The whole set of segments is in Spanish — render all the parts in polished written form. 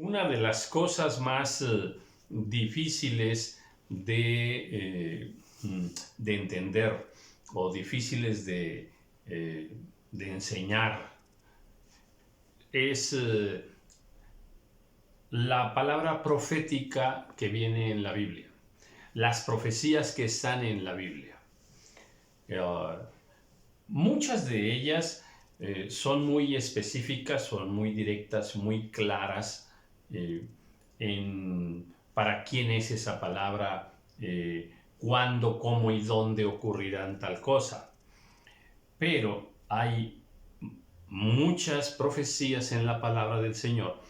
Una de las cosas más difíciles de entender o difíciles de enseñar es la palabra profética que viene en la Biblia, las profecías que están en la Biblia. Muchas de ellas son muy específicas, son muy directas, muy claras para quién es esa palabra, cuándo, cómo y dónde ocurrirán tal cosa. Pero hay muchas profecías en la palabra del Señor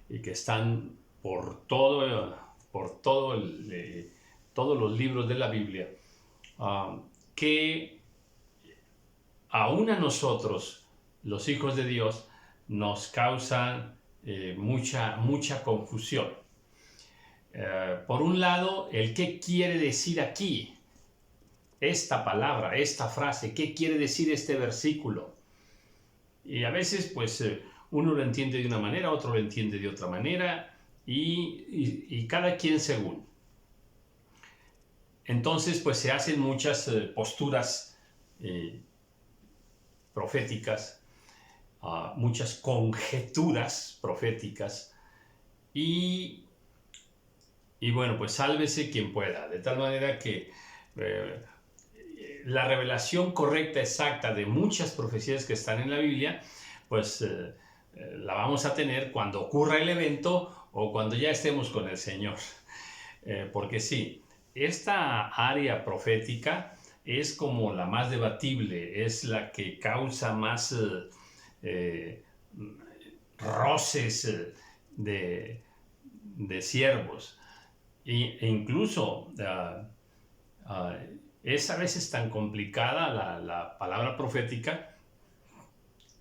que están por todos los libros de la Biblia, que aún a nosotros, los hijos de Dios, nos causan mucha confusión. Por un lado, el qué quiere decir aquí esta palabra, esta frase, qué quiere decir este versículo. Y a veces, pues, uno lo entiende de una manera, otro lo entiende de otra manera, y cada quien según. Entonces, pues, se hacen muchas posturas proféticas, muchas conjeturas proféticas, y bueno, pues sálvese quien pueda, de tal manera que la revelación correcta, exacta de muchas profecías que están en la Biblia, pues la vamos a tener cuando ocurra el evento o cuando ya estemos con el Señor. Porque sí, esta área profética es como la más debatible, es la que causa más roces de siervos, e incluso es a veces tan complicada la palabra profética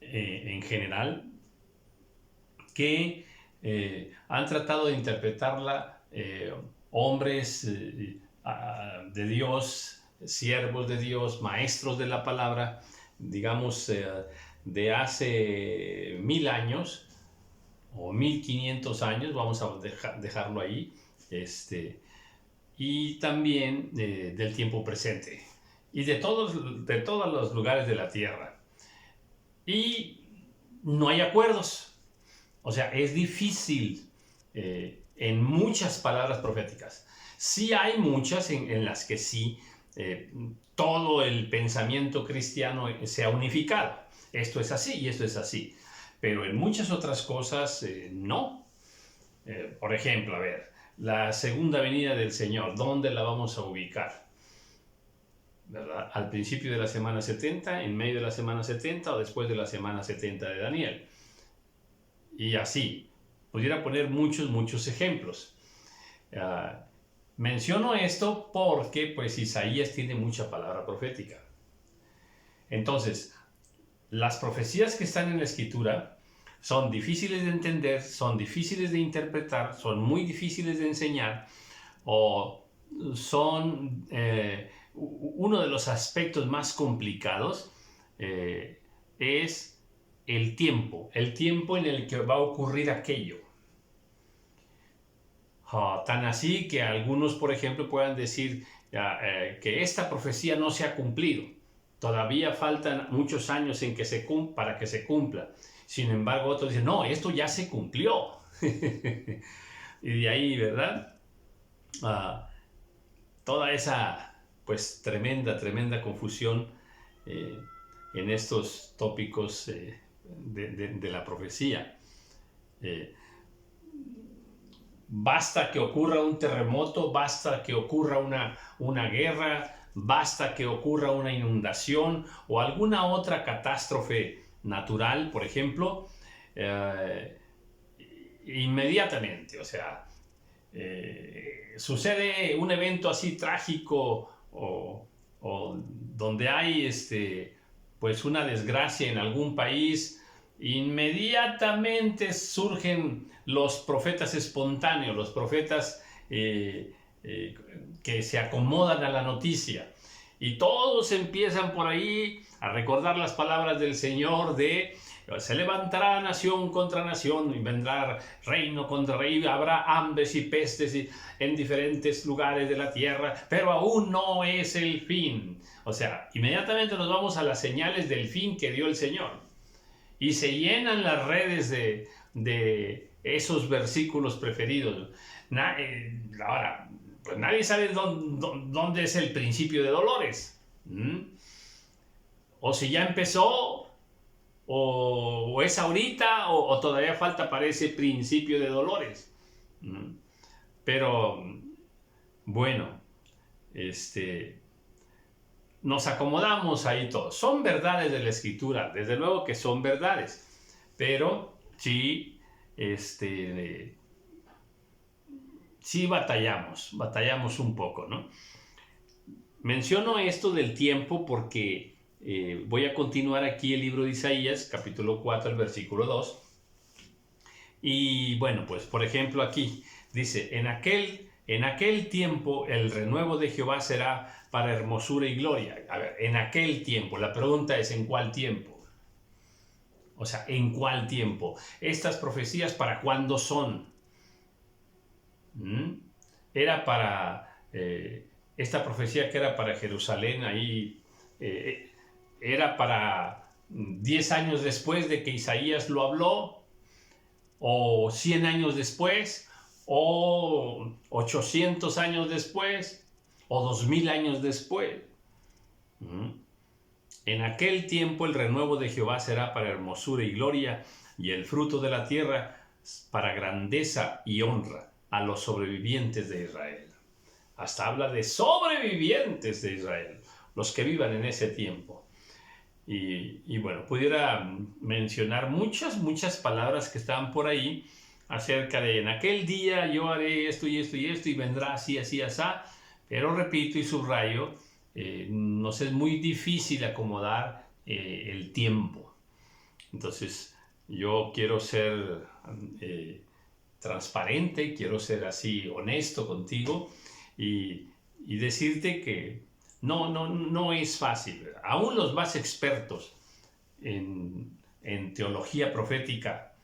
en general que han tratado de interpretarla hombres de Dios, siervos de Dios, maestros de la palabra, digamos, de hace 1000 años o 1500 años, vamos a dejarlo ahí, y también del tiempo presente y de todos los lugares de la tierra. Y no hay acuerdos. O sea, es difícil en muchas palabras proféticas. Sí hay muchas en las que sí todo el pensamiento cristiano se ha unificado. Esto es así y esto es así. Pero en muchas otras cosas no. Por ejemplo, a ver, la segunda venida del Señor, ¿dónde la vamos a ubicar? ¿Verdad? ¿Al principio de la semana 70, en medio de la semana 70 o después de la semana 70 de Daniel? Y así, pudiera poner muchos ejemplos. Menciono esto porque pues Isaías tiene mucha palabra profética. Entonces, las profecías que están en la Escritura son difíciles de entender, son difíciles de interpretar, son muy difíciles de enseñar, o son uno de los aspectos más complicados es el tiempo en el que va a ocurrir aquello. Tan así que algunos, por ejemplo, puedan decir que esta profecía no se ha cumplido. Todavía faltan muchos años para que se cumpla. Sin embargo, otros dicen, no, esto ya se cumplió. Y de ahí, ¿verdad? Toda esa, pues, tremenda confusión en estos tópicos de la profecía. Basta que ocurra un terremoto, basta que ocurra una guerra, basta que ocurra una inundación o alguna otra catástrofe natural, por ejemplo, inmediatamente, o sea, sucede un evento así trágico o donde hay pues una desgracia en algún país, inmediatamente surgen los profetas espontáneos, los profetas que se acomodan a la noticia Y todos empiezan por ahí a recordar las palabras del Señor de se levantará nación contra nación y vendrá reino contra reino, habrá hambres y pestes en diferentes lugares de la tierra, pero aún no es el fin. O sea, inmediatamente nos vamos a las señales del fin que dio el Señor. Y se llenan las redes de esos versículos preferidos. Ahora, pues nadie sabe dónde es el principio de dolores. O si ya empezó, o es ahorita, o todavía falta para ese principio de dolores. Pero, bueno, nos acomodamos ahí todos. Son verdades de la Escritura, desde luego que son verdades, pero sí, sí batallamos un poco, ¿no? Menciono esto del tiempo porque voy a continuar aquí el libro de Isaías, capítulo 4, el versículo 2. Y bueno, pues por ejemplo aquí dice, en aquel tiempo el renuevo de Jehová será para hermosura y gloria. A ver, en aquel tiempo, la pregunta es ¿en cuál tiempo? O sea, ¿en cuál tiempo? Estas profecías, ¿para cuándo son? Era para, esta profecía que era para Jerusalén, ahí era para 10 años después de que Isaías lo habló, o 100 años después, o 800 años después, o 2000 años después. En aquel tiempo el renuevo de Jehová será para hermosura y gloria, y el fruto de la tierra para grandeza y honra a los sobrevivientes de Israel. Hasta habla de sobrevivientes de Israel, los que vivan en ese tiempo. Y bueno, pudiera mencionar muchas palabras que están por ahí acerca de en aquel día yo haré esto y esto y esto y vendrá así, así, así. Pero repito y subrayo, nos es muy difícil acomodar el tiempo. Entonces, yo quiero ser transparente, quiero ser así honesto contigo y decirte que no es fácil. Aún los más expertos en teología profética,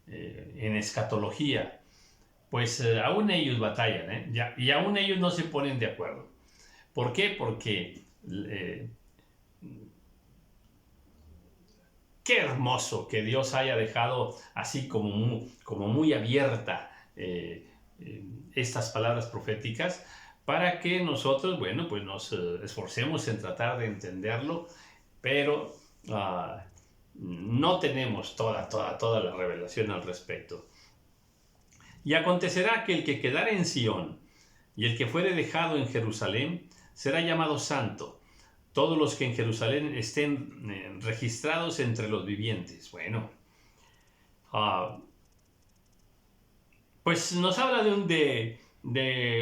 en escatología, pues aún ellos batallan, y aún ellos no se ponen de acuerdo. ¿Por qué? Porque qué hermoso que Dios haya dejado así como muy abierta estas palabras proféticas para que nosotros, bueno, pues nos esforcemos en tratar de entenderlo, pero no tenemos toda la revelación al respecto. Y acontecerá que el que quedare en Sión y el que fuere dejado en Jerusalén será llamado santo, todos los que en Jerusalén estén registrados entre los vivientes. Bueno, pues nos habla de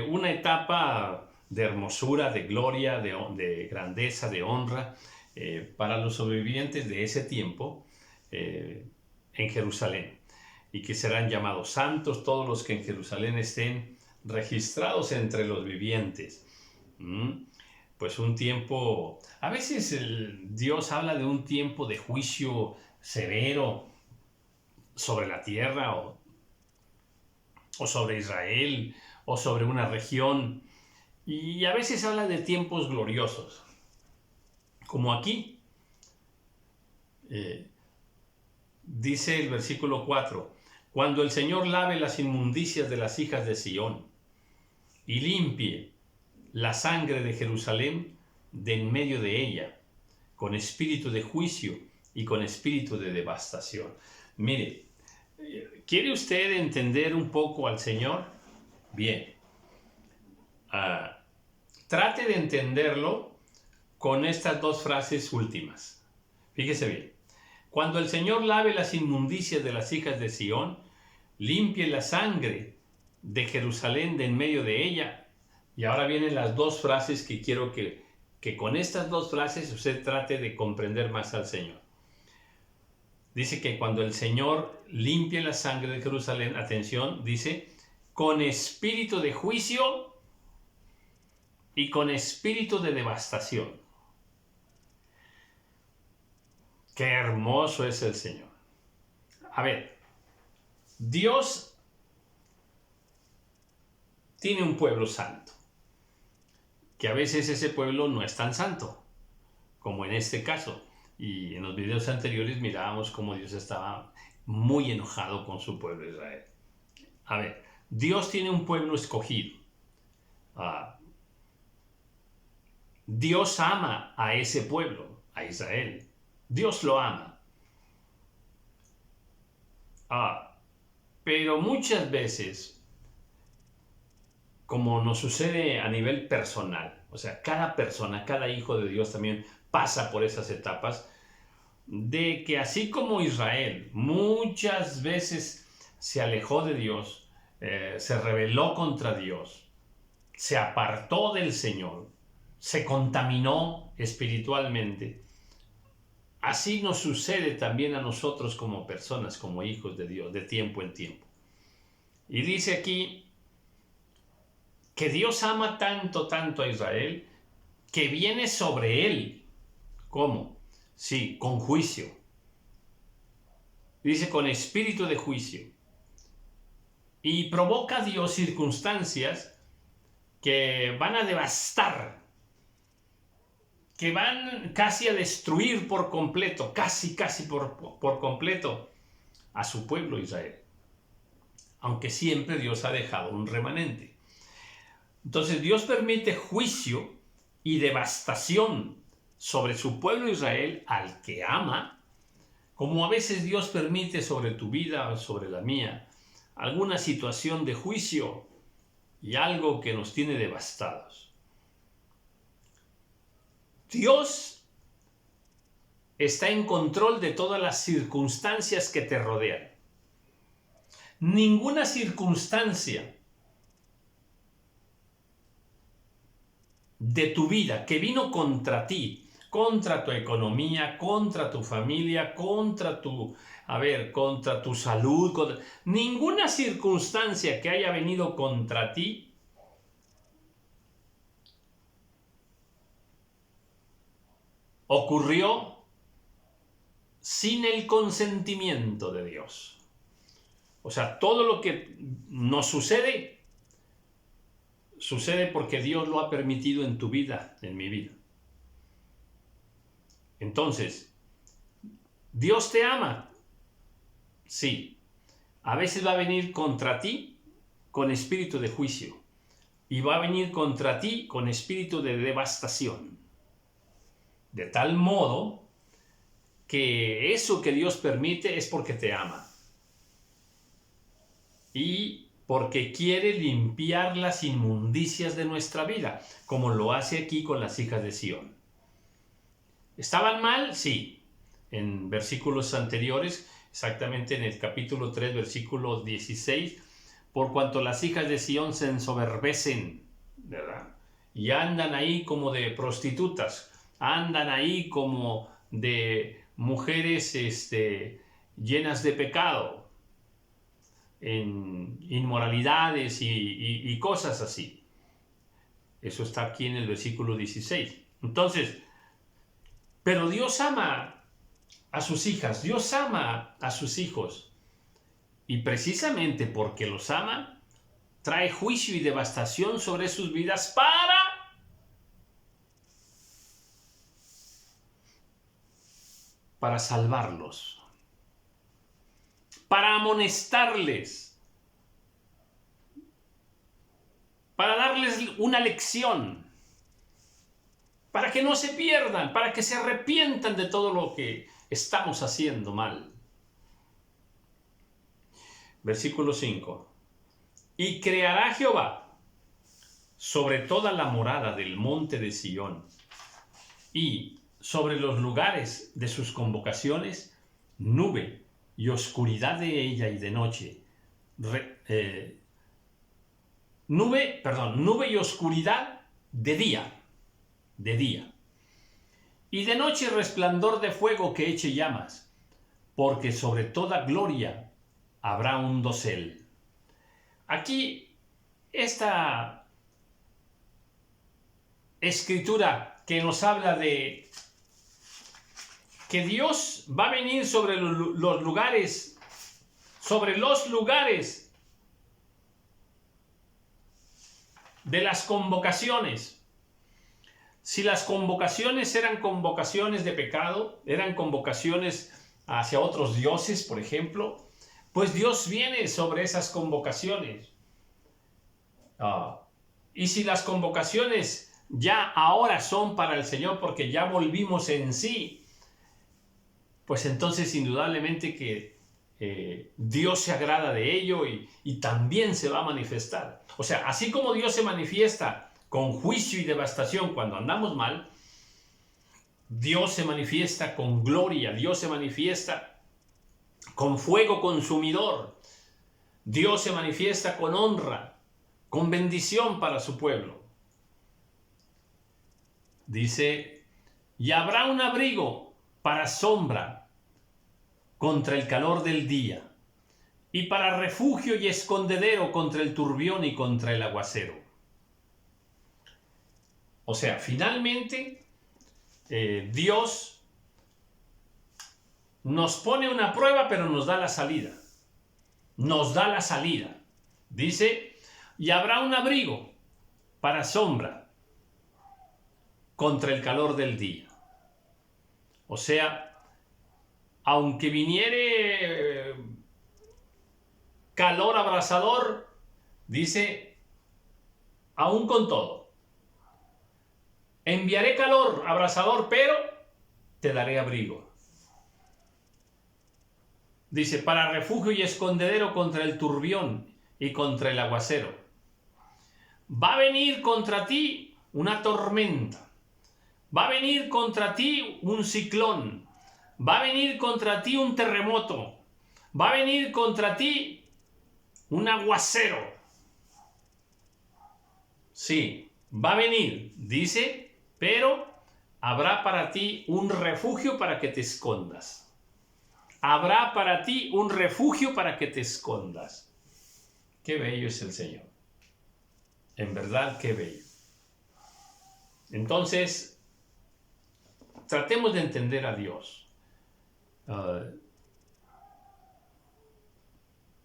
una etapa de hermosura, de gloria, de grandeza, de honra para los sobrevivientes de ese tiempo en Jerusalén, y que serán llamados santos todos los que en Jerusalén estén registrados entre los vivientes. Pues un tiempo, a veces Dios habla de un tiempo de juicio severo sobre la tierra o sobre Israel o sobre una región, y a veces habla de tiempos gloriosos, como aquí. Dice el versículo 4, cuando el Señor lave las inmundicias de las hijas de Sión y limpie la sangre de Jerusalén de en medio de ella, con espíritu de juicio y con espíritu de devastación. Mire, ¿quiere usted entender un poco al Señor? Bien. Trate de entenderlo con estas dos frases últimas. Fíjese bien. Cuando el Señor lave las inmundicias de las hijas de Sión, limpie la sangre de Jerusalén de en medio de ella. Y ahora vienen las dos frases que quiero que con estas dos frases usted trate de comprender más al Señor. Dice que cuando el Señor limpie la sangre de Jerusalén, atención, dice, con espíritu de juicio y con espíritu de devastación. Qué hermoso es el Señor. A ver, Dios tiene un pueblo santo, que a veces ese pueblo no es tan santo, como en este caso. Y en los videos anteriores mirábamos cómo Dios estaba muy enojado con su pueblo Israel. A ver, Dios tiene un pueblo escogido. Dios ama a ese pueblo, a Israel. Dios lo ama. Pero muchas veces, como nos sucede a nivel personal, o sea, cada persona, cada hijo de Dios también pasa por esas etapas, de que así como Israel muchas veces se alejó de Dios, se rebeló contra Dios, se apartó del Señor, se contaminó espiritualmente, así nos sucede también a nosotros como personas, como hijos de Dios, de tiempo en tiempo. Y dice aquí que Dios ama tanto, tanto a Israel, que viene sobre él. ¿Cómo? Sí, con juicio. Dice con espíritu de juicio. Y provoca a Dios circunstancias que van a devastar, que van casi a destruir por completo, casi por completo a su pueblo Israel. Aunque siempre Dios ha dejado un remanente. Entonces Dios permite juicio y devastación sobre su pueblo Israel al que ama, como a veces Dios permite sobre tu vida o sobre la mía alguna situación de juicio y algo que nos tiene devastados. Dios está en control de todas las circunstancias que te rodean. Ninguna circunstancia de tu vida que vino contra ti, contra tu economía, contra tu familia, contra tu salud, ninguna circunstancia que haya venido contra ti ocurrió sin el consentimiento de Dios. O sea, todo lo que nos sucede porque Dios lo ha permitido en tu vida, en mi vida. Entonces, ¿Dios te ama? Sí. A veces va a venir contra ti con espíritu de juicio y va a venir contra ti con espíritu de devastación. De tal modo que eso que Dios permite es porque te ama y porque quiere limpiar las inmundicias de nuestra vida, como lo hace aquí con las hijas de Sión. ¿Estaban mal? Sí. En versículos anteriores, exactamente en el capítulo 3, versículo 16, por cuanto las hijas de Sión se ensoberbecen, ¿verdad? Y andan ahí como de prostitutas, andan ahí como de mujeres llenas de pecado, en inmoralidades y cosas así. Eso está aquí en el versículo 16. Entonces, pero Dios ama a sus hijas, Dios ama a sus hijos. Y precisamente porque los ama, trae juicio y devastación sobre sus vidas para salvarlos, para amonestarles, para darles una lección, para que no se pierdan, para que se arrepientan de todo lo que estamos haciendo mal. Versículo 5. Y creará Jehová sobre toda la morada del monte de Sión y sobre los lugares de sus convocaciones, nube y oscuridad de ella y de noche. Nube y oscuridad de día. Y de noche resplandor de fuego que eche llamas, porque sobre toda gloria habrá un dosel. Aquí esta escritura que nos habla de que Dios va a venir sobre los lugares de las convocaciones. Si las convocaciones eran convocaciones de pecado, eran convocaciones hacia otros dioses, por ejemplo, pues Dios viene sobre esas convocaciones. Y si las convocaciones ya ahora son para el Señor porque ya volvimos en sí, pues entonces indudablemente que Dios se agrada de ello y también se va a manifestar. O sea, así como Dios se manifiesta con juicio y devastación cuando andamos mal, Dios se manifiesta con gloria, Dios se manifiesta con fuego consumidor, Dios se manifiesta con honra, con bendición para su pueblo. Dice, y habrá un abrigo para sombra contra el calor del día, y para refugio y escondedero contra el turbión y contra el aguacero. O sea, finalmente, Dios nos pone una prueba, pero nos da la salida. Nos da la salida. Dice, y habrá un abrigo para sombra contra el calor del día. O sea, aunque viniere calor abrasador, dice, aún con todo, enviaré calor abrasador, pero te daré abrigo. Dice, para refugio y escondedero contra el turbión y contra el aguacero. Va a venir contra ti una tormenta. Va a venir contra ti un ciclón. Va a venir contra ti un terremoto. Va a venir contra ti un aguacero. Sí, va a venir, dice, pero habrá para ti un refugio para que te escondas. Habrá para ti un refugio para que te escondas. Qué bello es el Señor. En verdad, qué bello. Entonces, tratemos de entender a Dios.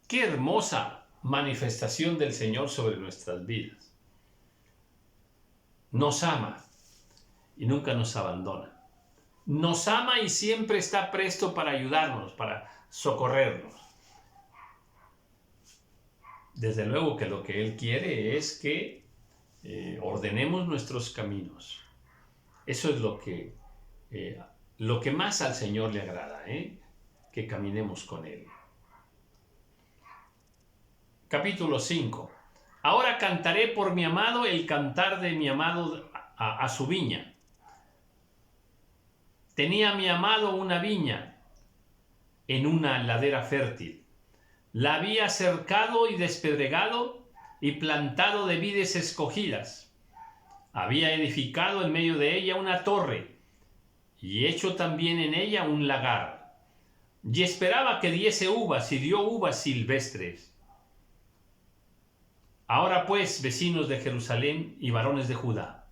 Qué hermosa manifestación del Señor sobre nuestras vidas. Nos ama y nunca nos abandona. Nos ama y siempre está presto para ayudarnos, para socorrernos. Desde luego que lo que Él quiere es que ordenemos nuestros caminos. Eso es lo que más al Señor le agrada, que caminemos con Él. Capítulo 5. Ahora cantaré por mi amado el cantar de mi amado a su viña. Tenía mi amado una viña en una ladera fértil. La había cercado y despedregado y plantado de vides escogidas. Había edificado en medio de ella una torre y hecho también en ella un lagar. Y esperaba que diese uvas y dio uvas silvestres. Ahora pues, vecinos de Jerusalén y varones de Judá,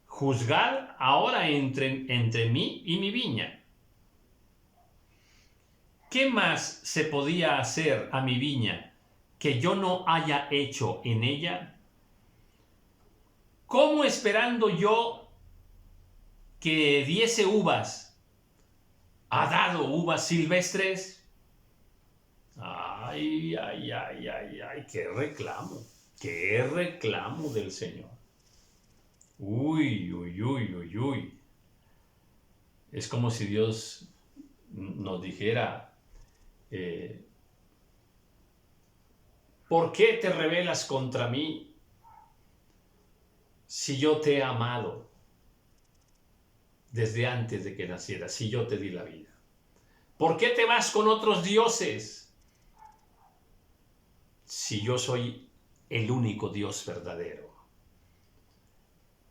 juzgad ahora entre mí y mi viña. ¿Qué más se podía hacer a mi viña que yo no haya hecho en ella? ¿Cómo esperando yo que diese uvas, ha dado uvas silvestres? Ay, ay, ay, ay, ay, qué reclamo del Señor. Uy, uy, uy, uy, uy. Es como si Dios nos dijera, ¿por qué te rebelas contra mí si yo te he amado desde antes de que nacieras, si yo te di la vida? ¿Por qué te vas con otros dioses si yo soy el único Dios verdadero?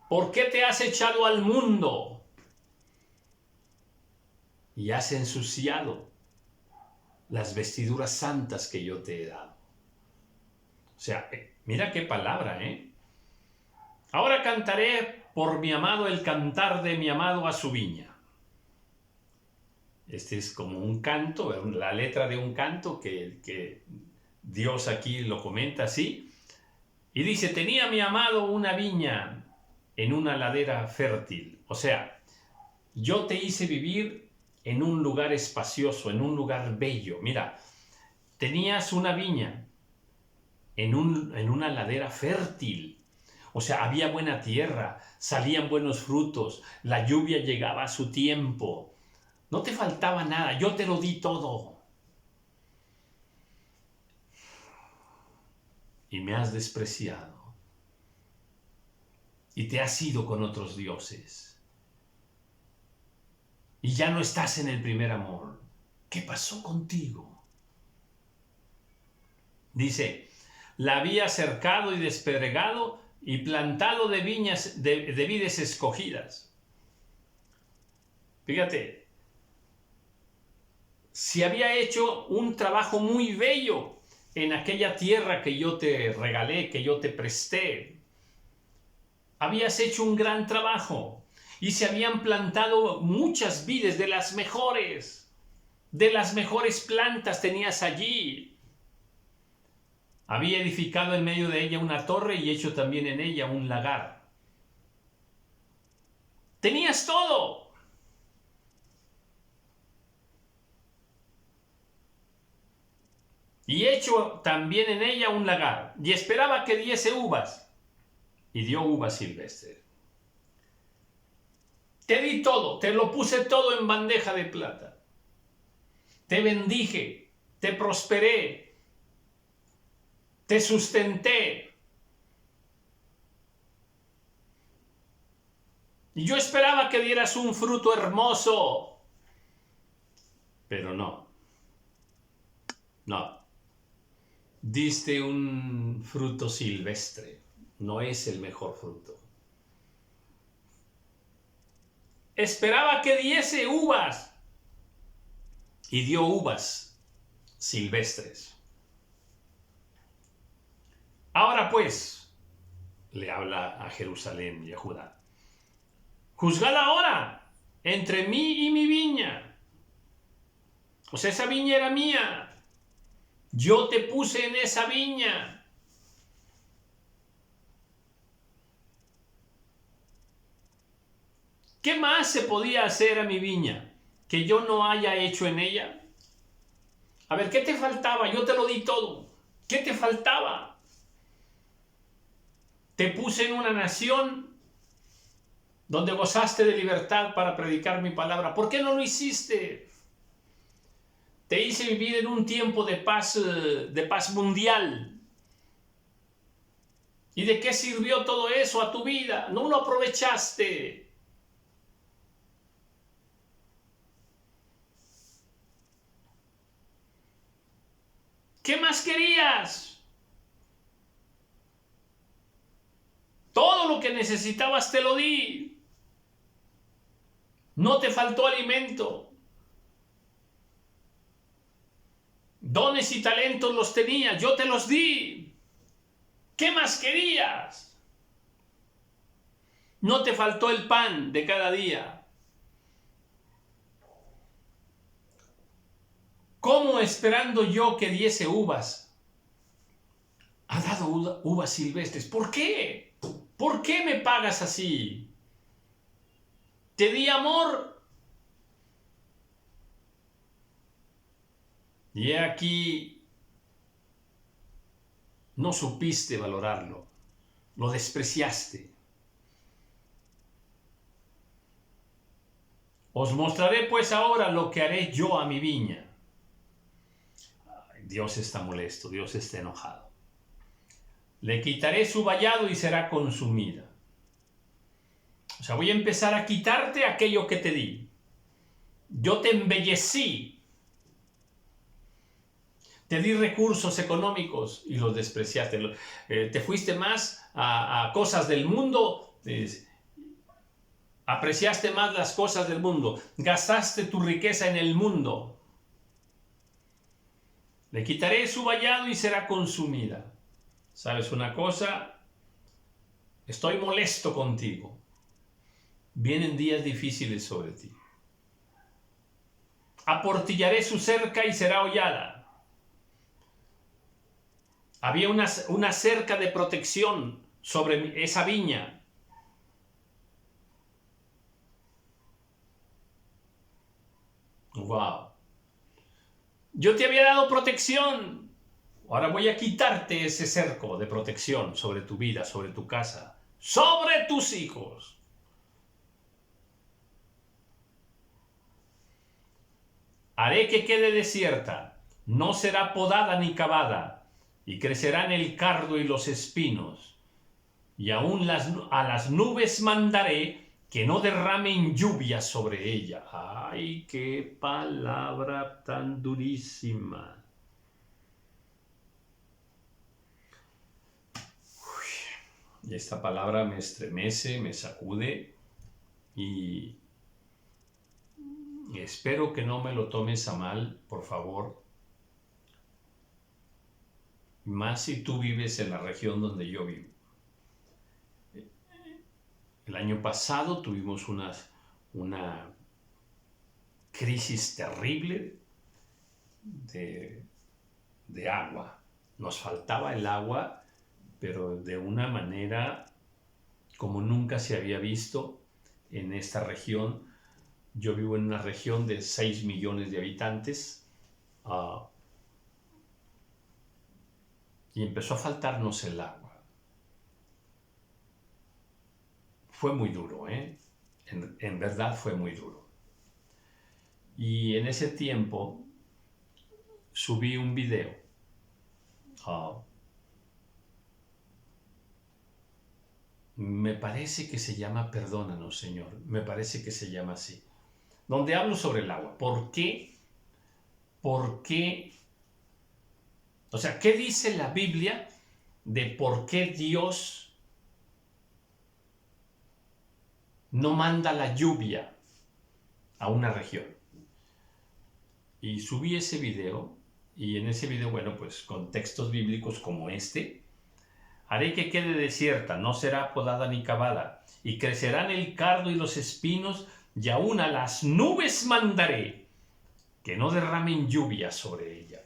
¿Por qué te has echado al mundo y has ensuciado las vestiduras santas que yo te he dado? O sea, mira qué palabra, Ahora cantaré por mi amado el cantar de mi amado a su viña. Este es como un canto, la letra de un canto que Dios aquí lo comenta así. Y dice, tenía mi amado una viña en una ladera fértil. O sea, yo te hice vivir en un lugar espacioso, en un lugar bello. Mira, tenías una viña en una ladera fértil. O sea, había buena tierra, salían buenos frutos, la lluvia llegaba a su tiempo. No te faltaba nada, yo te lo di todo. Y me has despreciado. Y te has ido con otros dioses. Y ya no estás en el primer amor. ¿Qué pasó contigo? Dice, la había cercado y despedregado y plantado de viñas, de vides escogidas. Fíjate, si había hecho un trabajo muy bello en aquella tierra que yo te regalé, que yo te presté, habías hecho un gran trabajo y se habían plantado muchas vides de las mejores plantas tenías allí. Había edificado en medio de ella una torre y hecho también en ella un lagar. Tenías todo. Y hecho también en ella un lagar. Y esperaba que diese uvas. Y dio uvas silvestres. Te di todo, te lo puse todo en bandeja de plata. Te bendije, te prosperé, te sustenté. Y yo esperaba que dieras un fruto hermoso. Pero no. No. Diste un fruto silvestre. No es el mejor fruto. Esperaba que diese uvas. Y dio uvas silvestres. Ahora pues, le habla a Jerusalén y a Judá, juzgad ahora entre mí y mi viña. O sea, esa viña era mía. Yo te puse en esa viña. ¿Qué más se podía hacer a mi viña que yo no haya hecho en ella? A ver, ¿qué te faltaba? Yo te lo di todo. ¿Qué te faltaba? Te puse en una nación donde gozaste de libertad para predicar mi palabra. ¿Por qué no lo hiciste? Te hice vivir en un tiempo de paz mundial. ¿Y de qué sirvió todo eso a tu vida? No lo aprovechaste. ¿Qué más querías? Todo lo que necesitabas te lo di. No te faltó alimento. Dones y talentos los tenías, yo te los di. ¿Qué más querías? No te faltó el pan de cada día. ¿Cómo esperando yo que diese uvas? Ha dado uvas silvestres. ¿Por qué? ¿Por qué me pagas así? Te di amor. Y aquí no supiste valorarlo. Lo despreciaste. Os mostraré pues ahora lo que haré yo a mi viña. Dios está molesto, Dios está enojado. Le quitaré su vallado y será consumida. O sea, voy a empezar a quitarte aquello que te di. Yo te embellecí. Te di recursos económicos y los despreciaste. Te fuiste más a cosas del mundo. Apreciaste más las cosas del mundo. Gastaste tu riqueza en el mundo. Le quitaré su vallado y será consumida. ¿Sabes una cosa? Estoy molesto contigo. Vienen días difíciles sobre ti. Aportillaré su cerca y será hollada. Había una cerca de protección sobre esa viña. Wow. Yo te había dado protección. Ahora voy a quitarte ese cerco de protección sobre tu vida, sobre tu casa, sobre tus hijos. Haré que quede desierta, no será podada ni cavada, y crecerán el cardo y los espinos. Y aún a las nubes mandaré que no derramen lluvia sobre ella. ¡Ay, qué palabra tan durísima! Y esta palabra me estremece, me sacude y espero que no me lo tomes a mal, por favor. Más si tú vives en la región donde yo vivo. El año pasado tuvimos una crisis terrible de agua. Nos faltaba el agua, pero de una manera como nunca se había visto en esta región. Yo vivo en una región de 6 millones de habitantes y empezó a faltarnos el agua. Fue muy duro, ¿eh? En verdad fue muy duro. Y en ese tiempo subí un video me parece que se llama Perdónanos, Señor. Me parece que se llama así. Donde hablo sobre el agua. ¿Por qué? ¿Por qué? O sea, ¿qué dice la Biblia de por qué Dios no manda la lluvia a una región? Y subí ese video, y en ese video, bueno, pues con textos bíblicos como este, haré que quede desierta, no será podada ni cavada, y crecerán el cardo y los espinos, y aún a las nubes mandaré, que no derramen lluvia sobre ella.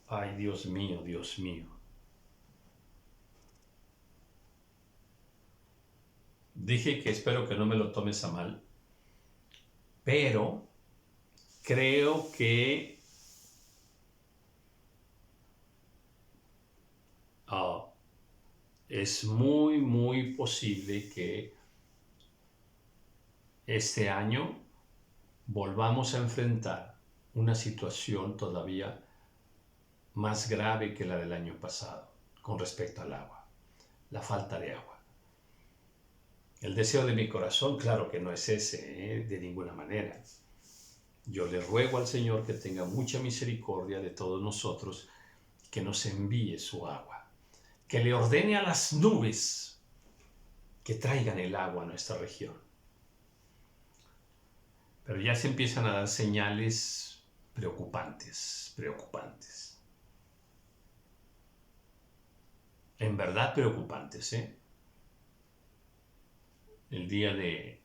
Ay, Dios mío, Dios mío. Dije que espero que no me lo tomes a mal, pero creo que es muy, muy posible que este año volvamos a enfrentar una situación todavía más grave que la del año pasado con respecto al agua, la falta de agua. El deseo de mi corazón, claro que no es ese, de ninguna manera. Yo le ruego al Señor que tenga mucha misericordia de todos nosotros, que nos envíe su agua, que le ordene a las nubes que traigan el agua a nuestra región. Pero ya se empiezan a dar señales preocupantes, preocupantes. En verdad preocupantes, ¿eh? El día de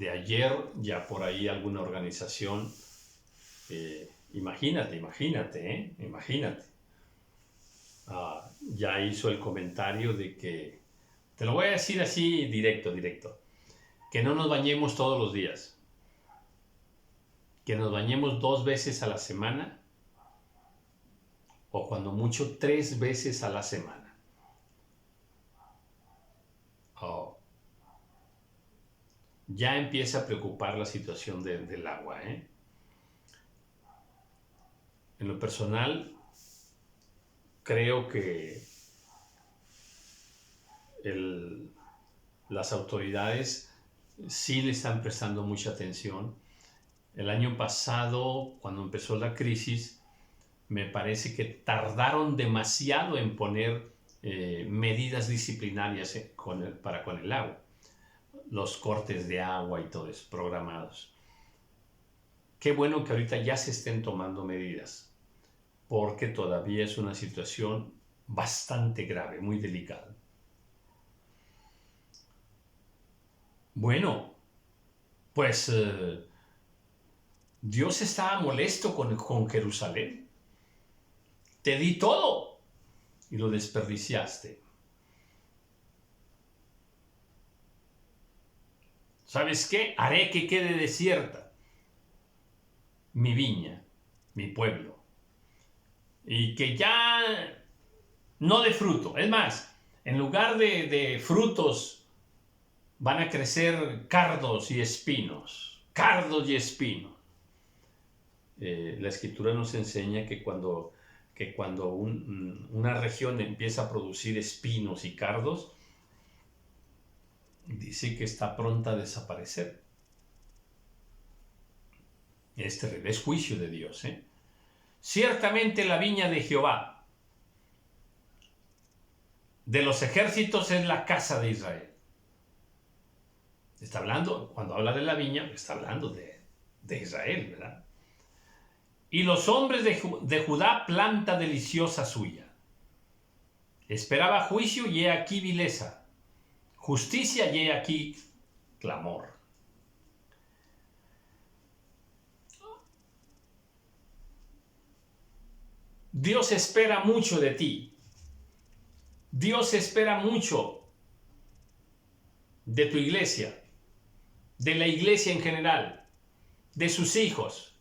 ayer, ya por ahí alguna organización, imagínate, ya hizo el comentario de que, te lo voy a decir así directo, que no nos bañemos todos los días, que nos bañemos 2 veces a la semana, o cuando mucho 3 veces a la semana. Ya empieza a preocupar la situación del agua, ¿eh? En lo personal, creo que las autoridades sí le están prestando mucha atención. El año pasado, cuando empezó la crisis, me parece que tardaron demasiado en poner medidas disciplinarias para con el agua. Los cortes de agua y todo eso, programados. Qué bueno que ahorita ya se estén tomando medidas, porque todavía es una situación bastante grave, muy delicada. Bueno, pues Dios estaba molesto con Jerusalén. Te di todo y lo desperdiciaste. ¿Sabes qué? Haré que quede desierta mi viña, mi pueblo, y que ya no dé fruto. Es más, en lugar de frutos van a crecer cardos y espinos. Cardos y espinos. La escritura nos enseña que cuando una región empieza a producir espinos y cardos, dice que está pronta a desaparecer. Es terrible, es juicio de Dios. Ciertamente la viña de Jehová, de los ejércitos, es la casa de Israel. Está hablando, cuando habla de la viña, está hablando de Israel, ¿verdad? Y los hombres de Judá, planta deliciosa suya. Esperaba juicio y he aquí vileza, justicia y he aquí clamor. Dios espera mucho de ti. Dios espera mucho de tu iglesia, de la iglesia en general, de sus hijos.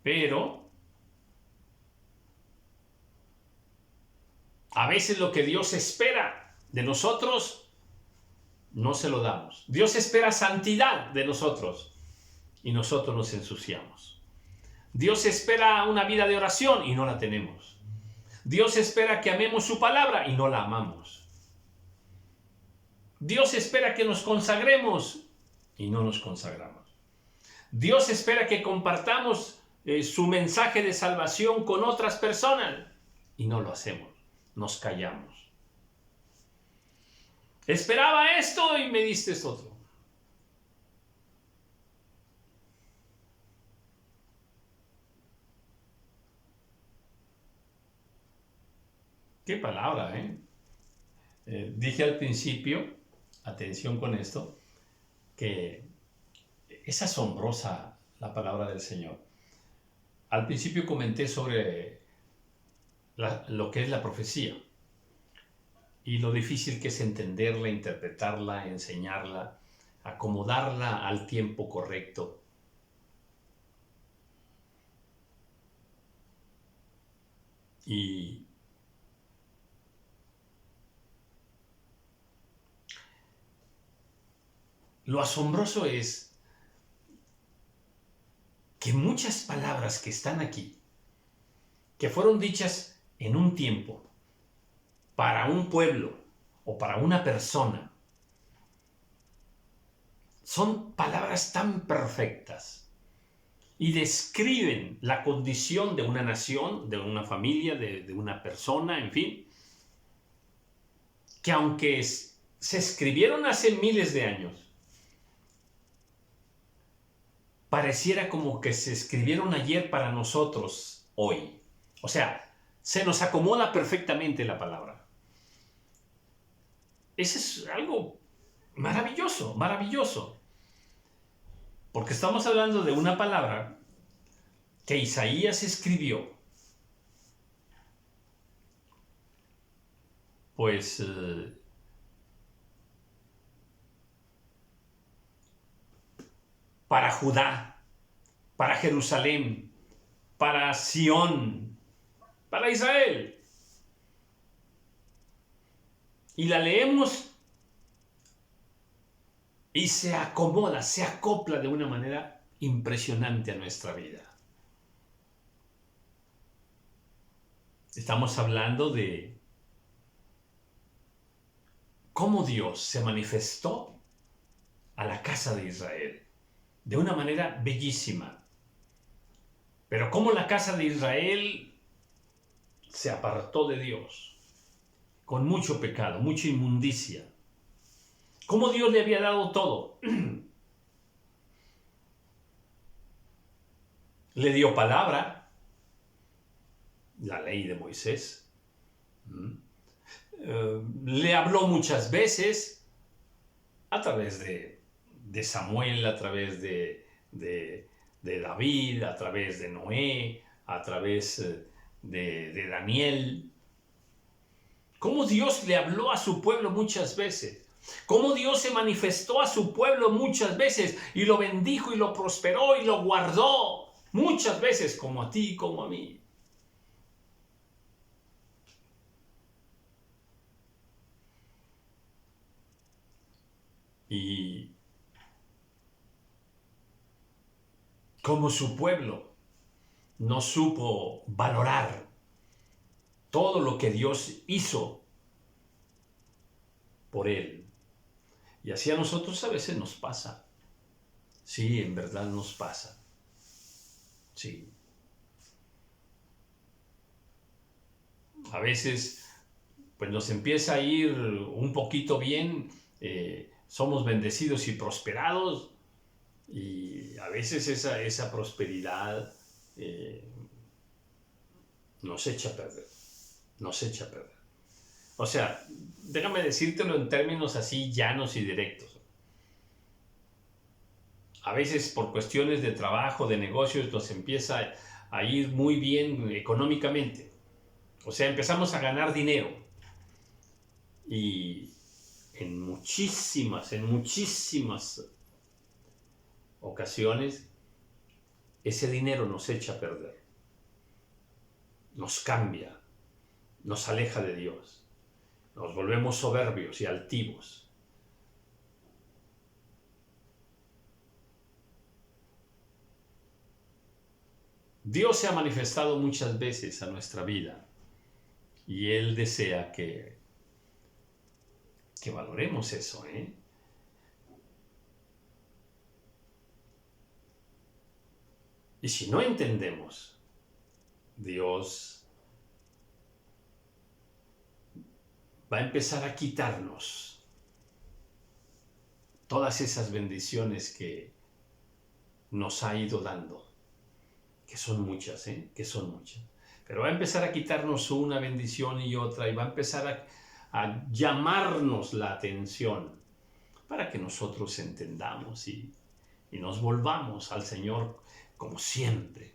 Pero a veces lo que Dios espera de nosotros no se lo damos. Dios espera santidad de nosotros y nosotros nos ensuciamos. Dios espera una vida de oración y no la tenemos. Dios espera que amemos su palabra y no la amamos. Dios espera que nos consagremos y no nos consagramos. Dios espera que compartamos su mensaje de salvación con otras personas y no lo hacemos, nos callamos. Esperaba esto y me diste esto otro. Qué palabra, ¿eh? Dije al principio, atención con esto, que es asombrosa la palabra del Señor. Al principio comenté sobre lo que es la profecía y lo difícil que es entenderla, interpretarla, enseñarla, acomodarla al tiempo correcto. Y lo asombroso es que muchas palabras que están aquí, que fueron dichas en un tiempo, para un pueblo o para una persona, son palabras tan perfectas y describen la condición de una nación, de una familia, de una persona, en fin, que aunque se escribieron hace miles de años, pareciera como que se escribieron ayer para nosotros hoy. O sea, se nos acomoda perfectamente la palabra. Eso es algo maravilloso, maravilloso. Porque estamos hablando de una palabra que Isaías escribió, pues para Judá, para Jerusalén, para Sión, para Israel. Y la leemos y se acomoda, se acopla de una manera impresionante a nuestra vida. Estamos hablando de cómo Dios se manifestó a la casa de Israel de una manera bellísima. Pero cómo la casa de Israel se apartó de Dios con mucho pecado, mucha inmundicia. Cómo Dios le había dado todo. Le dio palabra, la ley de Moisés. Le habló muchas veces, a través de Samuel, a través de David, a través de Noé, a través de Daniel. Cómo Dios le habló a su pueblo muchas veces. Cómo Dios se manifestó a su pueblo muchas veces y lo bendijo y lo prosperó y lo guardó muchas veces, como a ti y como a mí. Y como su pueblo no supo valorar todo lo que Dios hizo por él. Y así a nosotros a veces nos pasa. Sí, en verdad nos pasa. Sí. A veces pues nos empieza a ir un poquito bien, somos bendecidos y prosperados, y a veces esa prosperidad nos echa a perder, nos echa a perder. O sea, déjame decírtelo en términos así llanos y directos. A veces por cuestiones de trabajo, de negocios, nos empieza a ir muy bien económicamente. O sea, empezamos a ganar dinero. Y en muchísimas ocasiones, ese dinero nos echa a perder. Nos cambia, nos aleja de Dios. Nos volvemos soberbios y altivos. Dios se ha manifestado muchas veces a nuestra vida y Él desea que valoremos eso, Y si no entendemos, Dios va a empezar a quitarnos todas esas bendiciones que nos ha ido dando, que son muchas, que son muchas. Pero va a empezar a quitarnos una bendición y otra, y va a empezar a llamarnos la atención para que nosotros entendamos y nos volvamos al Señor como siempre.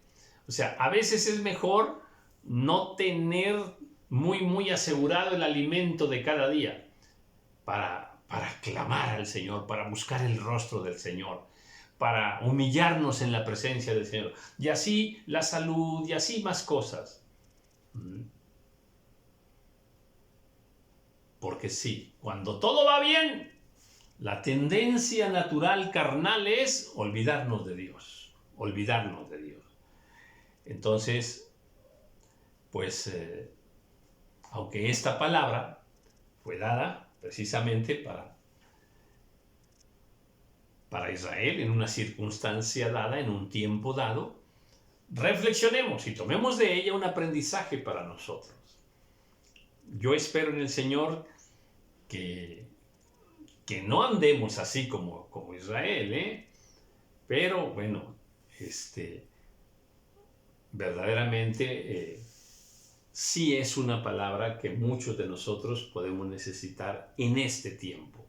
O sea, a veces es mejor no tener muy asegurado el alimento de cada día para clamar al Señor, para buscar el rostro del Señor, para humillarnos en la presencia del Señor. Y así la salud, y así más cosas. Porque sí, cuando todo va bien, la tendencia natural carnal es olvidarnos de Dios, olvidarnos de Dios. Entonces, pues, aunque esta palabra fue dada precisamente para Israel en una circunstancia dada, en un tiempo dado, reflexionemos y tomemos de ella un aprendizaje para nosotros. Yo espero en el Señor que no andemos así como Israel, pero bueno, verdaderamente sí es una palabra que muchos de nosotros podemos necesitar en este tiempo.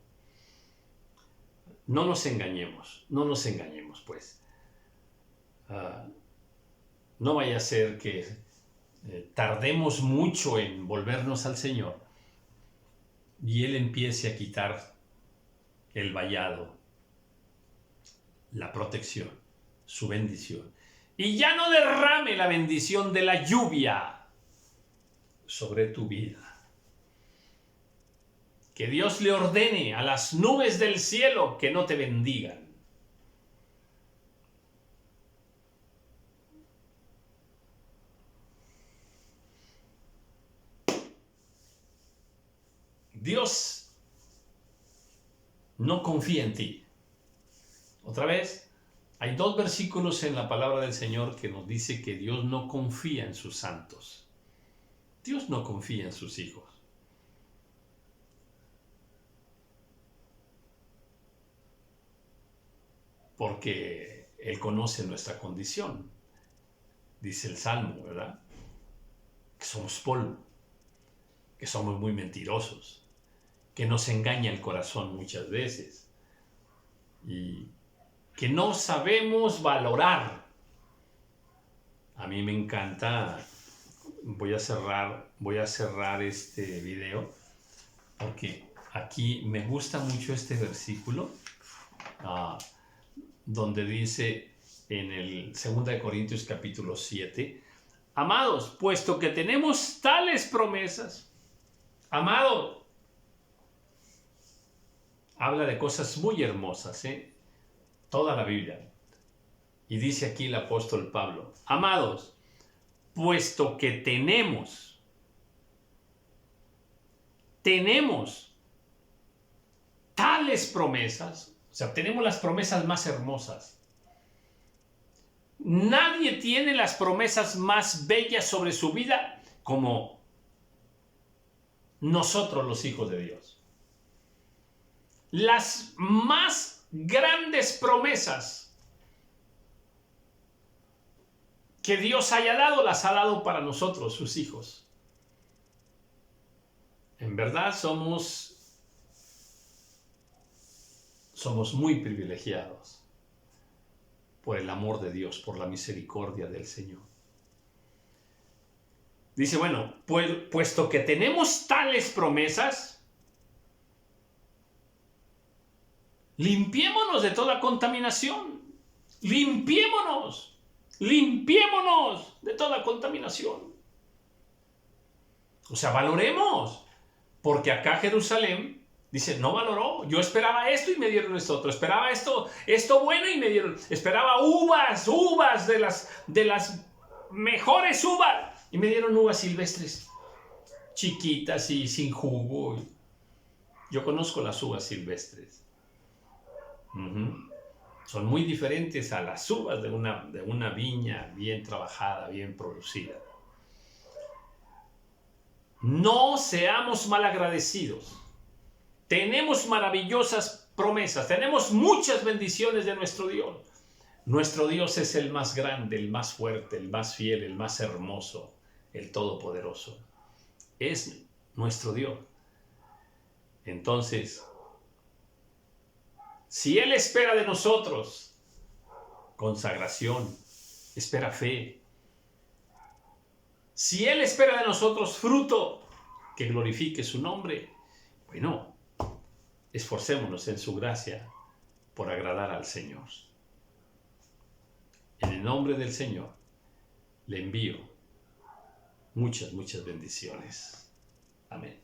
No nos engañemos, pues. No vaya a ser que tardemos mucho en volvernos al Señor y Él empiece a quitar el vallado, la protección, su bendición, y ya no derrame la bendición de la lluvia sobre tu vida. Que Dios le ordene a las nubes del cielo que no te bendigan. Dios no confía en ti. Otra vez, hay 2 versículos en la palabra del Señor que nos dice que Dios no confía en sus santos. Dios no confía en sus hijos. Porque Él conoce nuestra condición. Dice el Salmo, ¿verdad? Que somos polvo, que somos muy mentirosos, que nos engaña el corazón muchas veces. y que no sabemos valorar. A mí me encanta, voy a cerrar este video porque aquí me gusta mucho este versículo, ah, donde dice en el 2 de Corintios capítulo 7, amados, puesto que tenemos tales promesas, amados, habla de cosas muy hermosas, toda la Biblia. Y dice aquí el apóstol Pablo, amados, puesto que tenemos tales promesas, o sea, tenemos las promesas más hermosas. Nadie tiene las promesas más bellas sobre su vida como nosotros los hijos de Dios. Las más grandes promesas que Dios haya dado, las ha dado para nosotros, sus hijos. En verdad somos muy privilegiados por el amor de Dios, por la misericordia del Señor. Dice, bueno, puesto que tenemos tales promesas, limpiémonos de toda contaminación. Limpiémonos de toda contaminación. O sea, valoremos, porque acá Jerusalén dice, no valoró. Yo esperaba esto y me dieron esto otro. Esperaba esto bueno y me dieron. Esperaba uvas de las mejores uvas y me dieron uvas silvestres, chiquitas y sin jugo. Yo conozco las uvas silvestres. Son muy diferentes a las uvas de una viña bien trabajada, bien producida. No seamos malagradecidos. Tenemos maravillosas promesas, tenemos muchas bendiciones de nuestro Dios. Nuestro Dios es el más grande, el más fuerte, el más fiel, el más hermoso, el todopoderoso. Es nuestro Dios. Entonces, si Él espera de nosotros consagración, espera fe. Si Él espera de nosotros fruto que glorifique su nombre, bueno, esforcémonos en su gracia por agradar al Señor. En el nombre del Señor le envío muchas bendiciones. Amén.